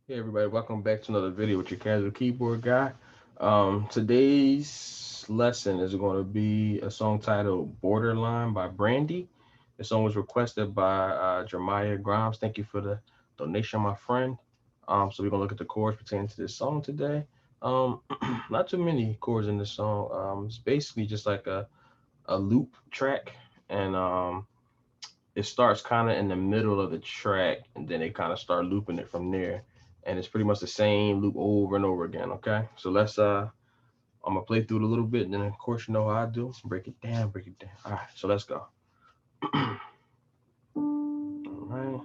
Hey everybody, welcome back to another video with your casual keyboard guy. Today's lesson is going to be a song titled Borderline by Brandy. The song was requested by Jeremiah Grimes. Thank you for the donation, my friend. So we're going to look at the chords pertaining to this song today. Not too many chords in this song. It's basically just like a loop track, and it starts kind of in the middle of the track, and then they kind of start looping it from there, and it's pretty much the same loop over and over again. Okay, so let's I'm gonna play through it a little bit, and then of course you know how I do, break it down, break it down. All right, so let's go. All right.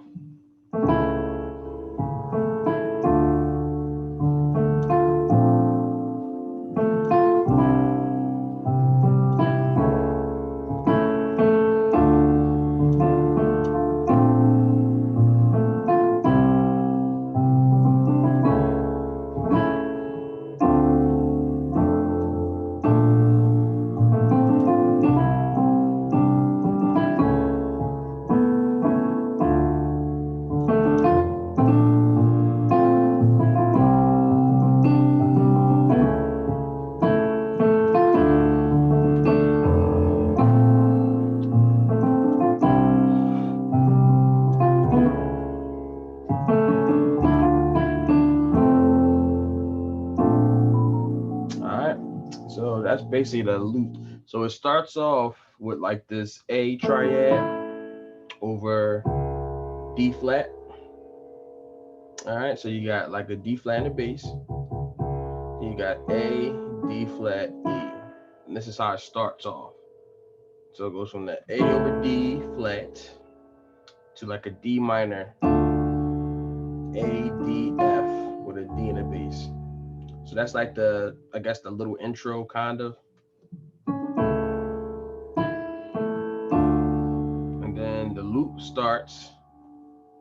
All right, so that's basically the loop. So it starts off with like this A triad over D flat. All right, so you got like a D flat in the bass. You got A, D flat, E. And this is how it starts off. So it goes from the A over D flat to like a D minor, A, D, F with a D in the bass. So that's like I guess the little intro kind of. And then the loop starts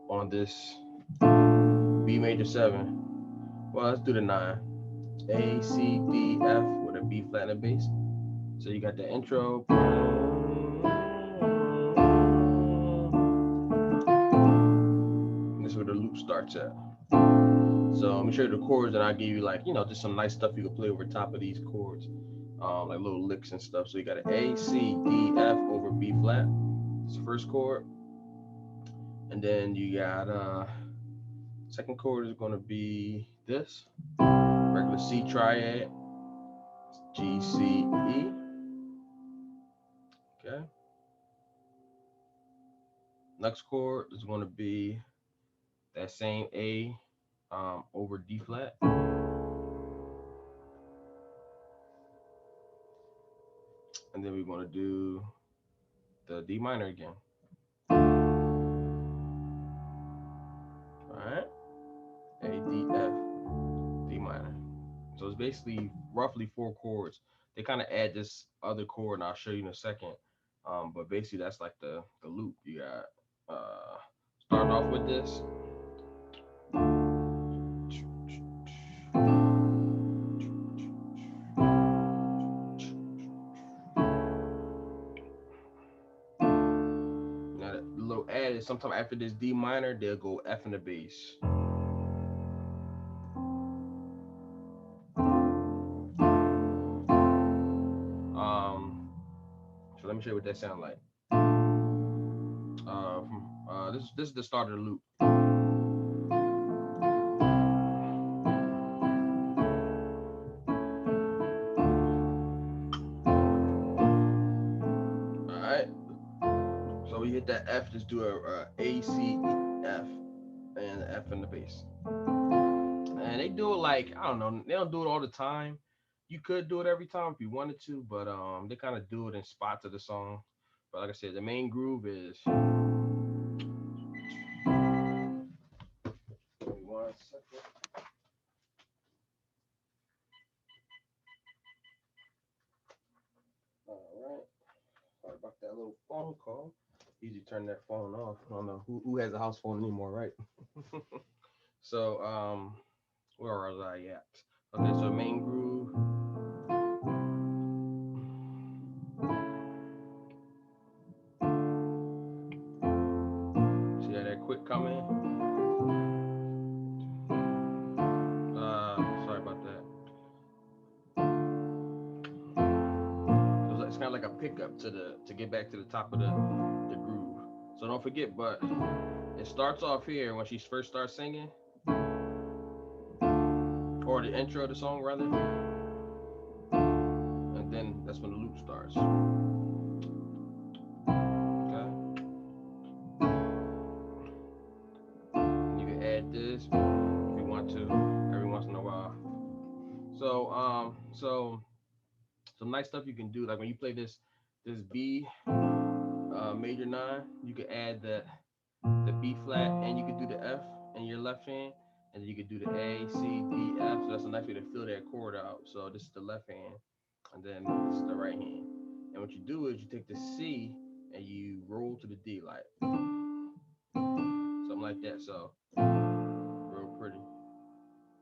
on this B major 7. Well, let's do the 9. A, C, D, F with a B flat in the bass. So you got the intro. And this is where the loop starts at. So let me show you the chords, and I'll give you like, just some nice stuff you can play over top of these chords, like little licks and stuff. So you got an A, C, D, F over B flat. It's the first chord. And then you got second chord is going to be this regular C triad, G, C, E. Okay. Next chord is going to be that same A over D flat. And then we're going to do the D minor again. All right. A, D, F, D minor. So it's basically roughly 4 chords. They kind of add this other chord, and I'll show you in a second. But basically, that's like the loop. You got starting off with this. Now, the little add is sometime after this D minor, they'll go F in the bass. So let me show you what that sounds like. This is the start of the loop. All right. So we hit that F. Just do a A, C, F, and F in the bass. And they do it like, I don't know. They don't do it all the time. You could do it every time if you wanted to, but they kind of do it in spots of the song. But like I said, the main groove is. Give me 1 second. All right. Sorry about that little phone call. Easy turn that phone off. I don't know who has a house phone anymore, right? So where was I at? Okay, so main groove. See how that quick coming? like a pickup to get back to the top of the groove. So don't forget, but it starts off here when she first starts singing, or the intro of the song rather, and then that's when the loop starts. Okay. And you can add this if you want to every once in a while. So some nice stuff you can do, like when you play this B major 9, you can add the B flat, and you can do the F in your left hand, and then you can do the A, C, D, F. So that's a nice way to fill that chord out. So this is the left hand, and then this is the right hand. And what you do is you take the C and you roll to the D, like something like that. So real pretty.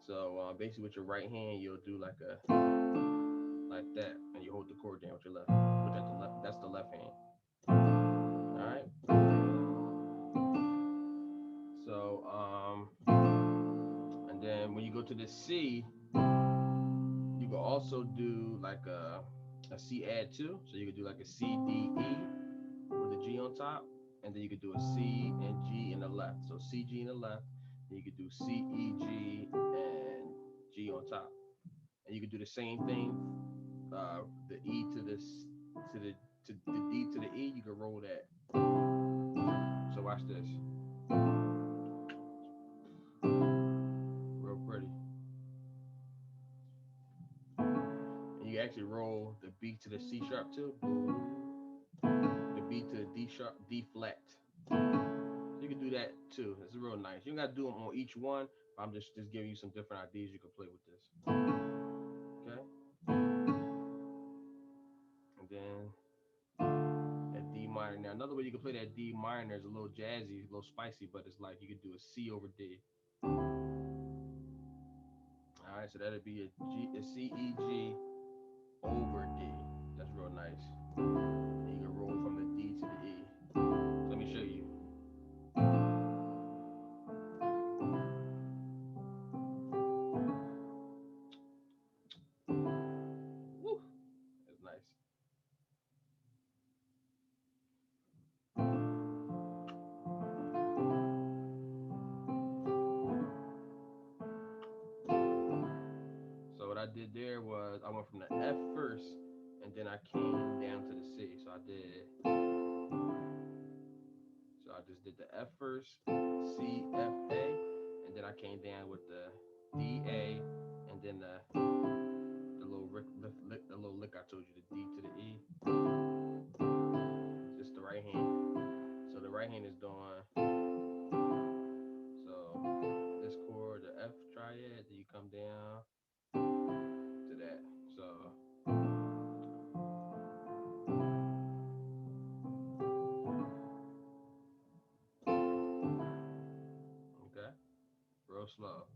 So basically with your right hand, you'll do like that, and you hold the chord down with your left. Look at the left. That's the left hand. All right. So and then when you go to the C, you can also do like a C add 2. So you could do like a C, D, E with a G on top. And then you could do a C and G in the left. So C, G in the left. Then you could do C, E, G, and G on top. And you could do the same thing. The E to the D to the E. You can roll that. So watch this. Real pretty. And you actually roll the B to the C sharp too. The B to the D sharp, D flat. You can do that too. It's real nice. You don't gotta do them on each one. But I'm just giving you some different ideas you can play with this. Okay. And then that D minor. Now another way you can play that D minor is a little jazzy, a little spicy, but it's like you could do a C over D. All right, so that'd be a C, E, G over D. That's real nice. And you can roll from the D to the E. So let me show you. Woo, that's nice. So what I did there was I went from the F first, and then I came down to the C. So I just did the F first, C, F, A, and then I came down with the D, A, and then the little the little lick I told you, the D to the E. Just the right hand. So the right hand is doing this chord, the F triad, then you come down to that. So okay, real slow.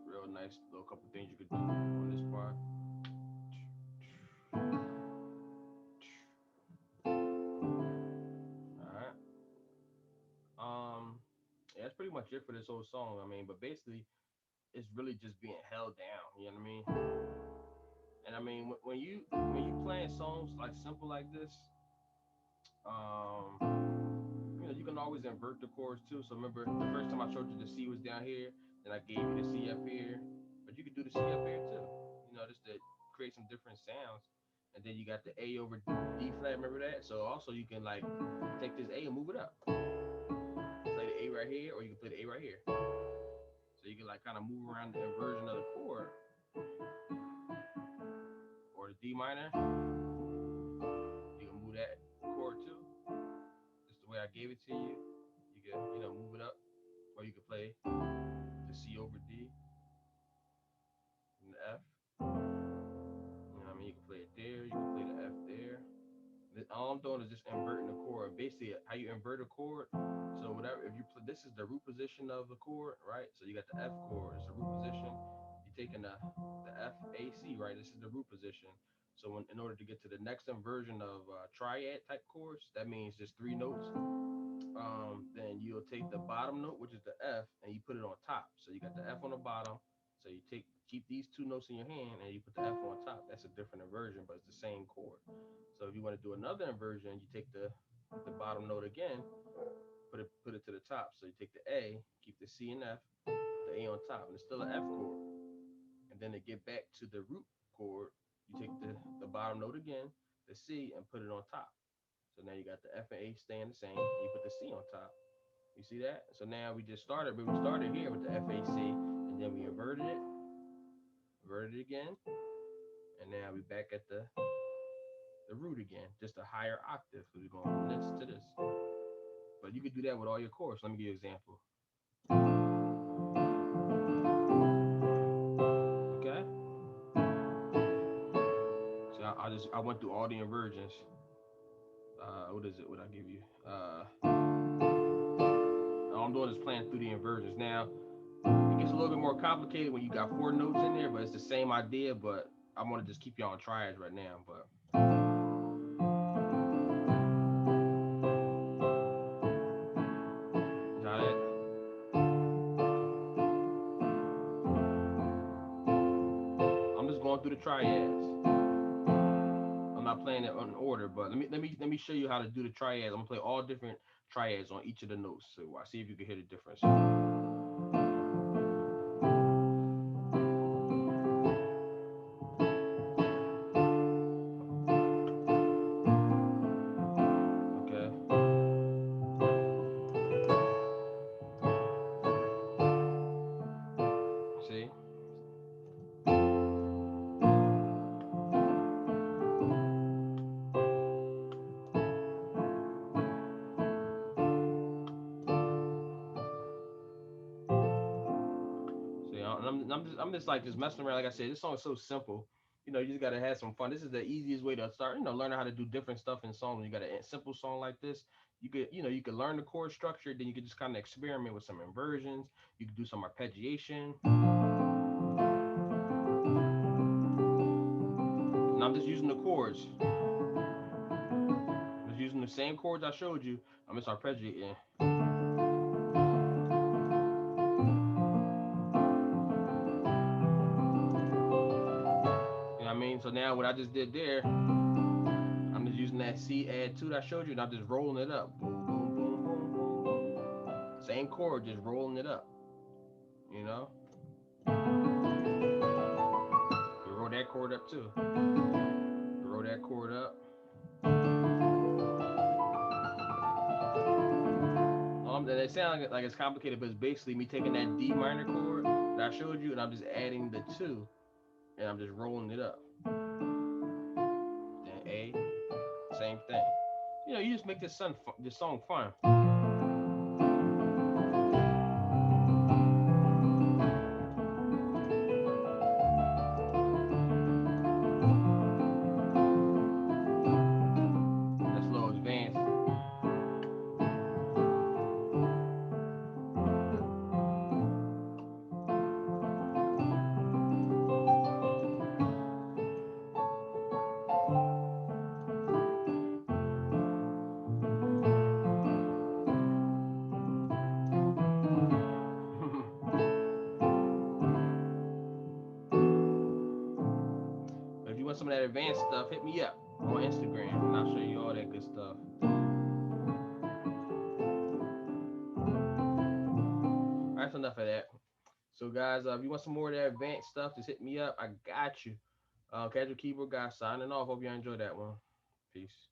Real nice little couple things you could do on this part. All right. Yeah, that's pretty much it for this whole song. I mean, but basically, it's really just being held down. You know what I mean? And I mean, when you playing songs like simple like this, you can always invert the chords too. So remember, the first time I showed you the C was down here, then I gave you the C up here, but you could do the C up here too. Just to create some different sounds. And then you got the A over D flat. Remember that? So also you can like take this A and move it up. Play the A right here, or you can play the A right here. So you can like kind of move around the inversion of the chord, or the D minor. You can move that chord too. Just the way I gave it to you. You can move it up, or you can play the C over D and the F. You can play it there. You can play the F there. All I'm doing is just inverting the chord. Basically, how you invert a chord. So whatever, if you play, this is the root position of the chord, right? So you got the F chord, it's the root position. You're taking the F A C, right? This is the root position. So in order to get to the next inversion of triad type chords, that means just 3 notes. Then you'll take the bottom note, which is the F, and you put it on top. So you got the F on the bottom. So you keep these 2 notes in your hand and you put the F on top. That's a different inversion, but it's the same chord. So if you want to do another inversion, you take the bottom note again, put it to the top. So you take the A, keep the C and F, the A on top, and it's still an F chord. And then to get back to the root chord, you take the bottom note again, the C, and put it on top. So now you got the F and A staying the same. You put the C on top. You see that? So now we started here with the F A C, and then we inverted it again, and now we back at the root again, just a higher octave. So we're going from this to this. But you could do that with all your chords. Let me give you an example. Okay. So I went through all the inversions. What is it? What I give you? All I'm doing is playing through the inversions. Now it gets a little bit more complicated when you got 4 notes in there, but it's the same idea. But I want to just keep you on triads right now. But got it. I'm just going through the triads. I'm not playing it in order, but let me show you how to do the triads. I'm gonna play all different triads on each of the notes. So I see if you can hear the difference. Okay. See? See, I'm just like just messing around. Like I said, this song is so simple. You just gotta have some fun. This is the easiest way to start. Learning how to do different stuff in songs. When you got a simple song like this, you could learn the chord structure. Then you could just kind of experiment with some inversions. You could do some arpeggiation. And I'm just using the chords. I'm just using the same chords I showed you. I'm just arpeggiating. You know what I mean? So now what I just did there, I'm just using that C add 2 that I showed you, and I'm just rolling it up. Boom, boom, boom, boom, boom, boom. Same chord, just rolling it up. You know? You roll that chord up too. You roll that chord up. It sounds like it's complicated, but it's basically me taking that D minor chord that I showed you, and I'm just adding the 2, and I'm just rolling it up. Then A, same thing. You just make this song fun. That's a little advanced. But if you want some of that advanced stuff, hit me up on Instagram, and I'll show you all that good stuff. That's enough of that. So guys, if you want some more of that advanced stuff, just hit me up. I got you. Casual Keyboard Guy signing off. Hope you enjoyed that one. Peace.